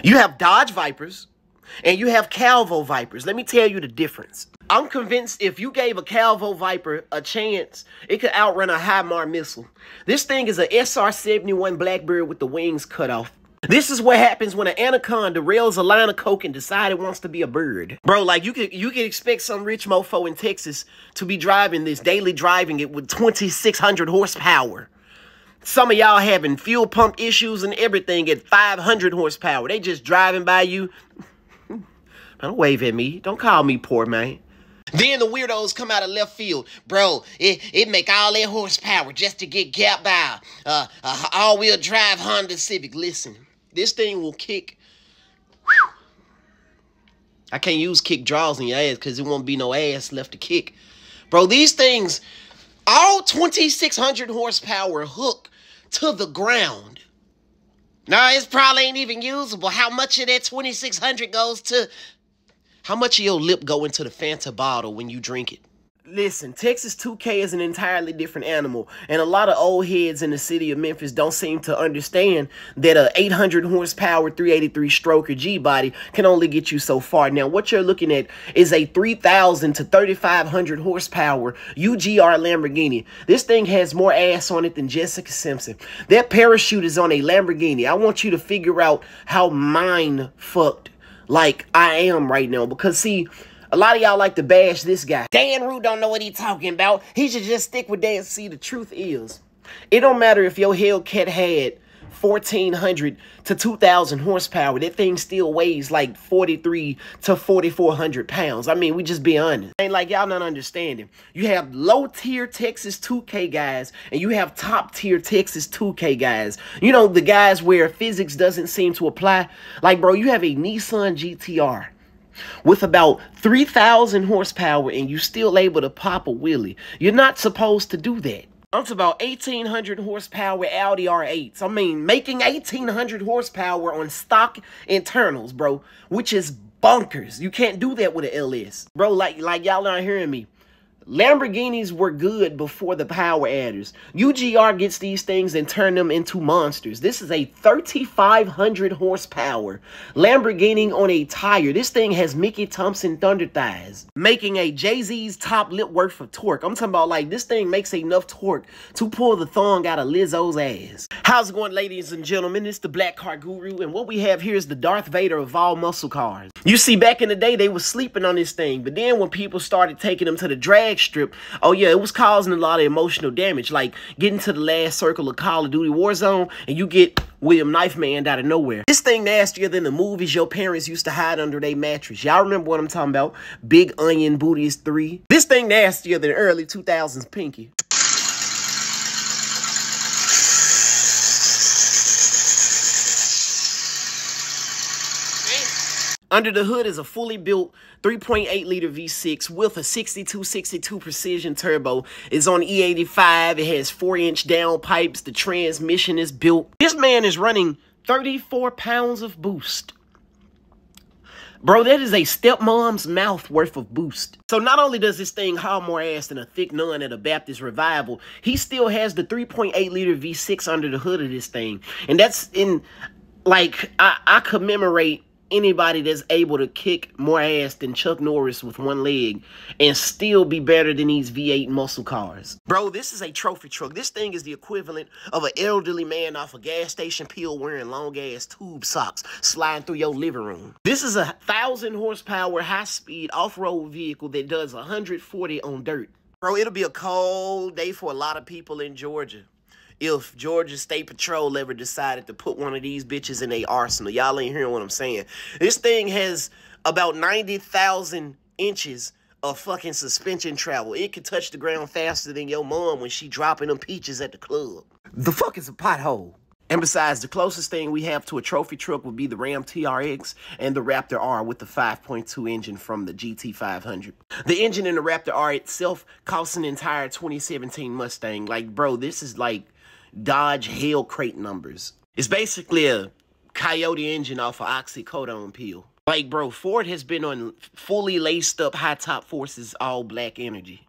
You have Dodge Vipers and you have Calvo Vipers. Let me tell you the difference. I'm convinced if you gave a Calvo Viper a chance, it could outrun a HIMARS missile. This thing is a SR-71 Blackbird with the wings cut off. This is what happens when an anaconda rails a line of coke and decide it wants to be a bird. Bro, like you could expect some rich mofo in Texas to be driving this, daily driving it with 2,600 horsepower. Some of y'all having fuel pump issues and everything at 500 horsepower. They just driving by you. Don't wave at me. Don't call me poor, man. Then the weirdos come out of left field. Bro, it make all that horsepower just to get gapped by a all-wheel drive Honda Civic. Listen, this thing will kick. Whew. I can't use kick draws in your ass because there won't be no ass left to kick. Bro, these things, all 2,600 horsepower hook to the ground. No, it probably ain't even usable. How much of that 2,600 goes to... How much of your lip go into the Fanta bottle when you drink it? Listen, Texas 2K is an entirely different animal, and a lot of old heads in the city of Memphis don't seem to understand that a 800 horsepower 383 stroker G-body can only get you so far. Now, what you're looking at is a 3,000 to 3,500 horsepower UGR Lamborghini. This thing has more ass on it than Jessica Simpson. That parachute is on a Lamborghini. I want you to figure out how mind-fucked like I am right now, because see, a lot of y'all like to bash this guy. Dan Root don't know what he talking about. He should just stick with Dan. See, the truth is, it don't matter if your Hellcat had 1,400 to 2,000 horsepower. That thing still weighs like 43 to 4,400 pounds. I mean, we just be honest. Ain't like y'all not understanding. You have low-tier Texas 2K guys, and you have top-tier Texas 2K guys. You know, the guys where physics doesn't seem to apply. Like, bro, you have a Nissan GTR with about 3,000 horsepower, and you still able to pop a wheelie. You're not supposed to do that. I'm talking about 1,800 horsepower Audi R8s. I mean, making 1,800 horsepower on stock internals, bro, which is bonkers. You can't do that with an LS. Bro, like y'all not hearing me. Lamborghinis were good before the power adders. UGR gets these things and turn them into monsters. This is a 3,500 horsepower Lamborghini on a tire. This thing has Mickey Thompson thunder thighs, making a Jay-Z's top lip worth of torque. I'm talking about like this thing makes enough torque to pull the thong out of Lizzo's ass. How's it going, ladies and gentlemen? It's the Black Car Guru, and what we have here is the Darth Vader of all muscle cars. You see, back in the day, they was sleeping on this thing, but then when people started taking them to the drag strip, oh yeah, it was causing a lot of emotional damage, like getting to the last circle of Call of Duty Warzone and you get William Knife Man out of nowhere. This thing nastier than the movies your parents used to hide under their mattress. Y'all remember what I'm talking about? Big Onion Booties 3. This thing nastier than early 2000s Pinky. Under the hood is a fully built 3.8 liter V6 with a 6262 precision turbo. It's on E85. It has 4-inch downpipes. The transmission is built. This man is running 34 pounds of boost. Bro, that is a stepmom's mouth worth of boost. So not only does this thing haul more ass than a thick nun at a Baptist revival, he still has the 3.8 liter V6 under the hood of this thing. And that's in, like, I commemorate anybody that's able to kick more ass than Chuck Norris with one leg and still be better than these V8 muscle cars. Bro, this is a trophy truck. This thing is the equivalent of an elderly man off a gas station pill wearing long-ass tube socks sliding through your living room. This is a 1,000 horsepower high-speed off-road vehicle that does 140 on dirt. Bro, it'll be a cold day for a lot of people in Georgia if Georgia State Patrol ever decided to put one of these bitches in their arsenal. Y'all ain't hearing what I'm saying. This thing has about 90,000 inches of fucking suspension travel. It can touch the ground faster than your mom when she dropping them peaches at the club. The fuck is a pothole? And besides, the closest thing we have to a trophy truck would be the Ram TRX and the Raptor R with the 5.2 engine from the GT500. The engine in the Raptor R itself costs an entire 2017 Mustang. Like, bro, this is like Dodge Hell Crate numbers. It's basically a coyote engine off of oxycodone pill. Like, bro, Ford has been on fully laced up high top forces all black energy.